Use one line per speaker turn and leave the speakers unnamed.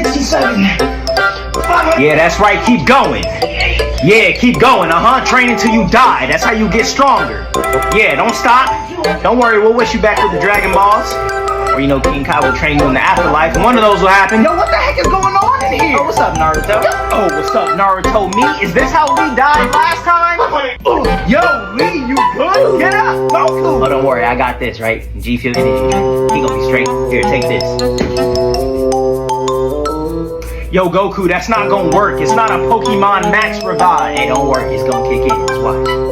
67.
Yeah, that's right. Keep going. Yeah, keep going. Train until you die. That's how you get stronger. Yeah, don't stop. Don't worry. We'll wish you back with the Dragon Balls. Or, King Kai will train you in the afterlife. One of those will happen.
Yo, what the heck is going on in here?
Oh, what's up, Naruto? Oh, what's up, Naruto? Me? Is this how we died last time?
Yo, Lee, you good? Get up, Goku.
Oh, don't worry. I got this, right? G feel energy drink. He gonna be straight. Here, take this. Yo, Goku, that's not gonna work. It's not a Pokemon Max revive. Hey, don't worry. It's gonna kick in. Just watch.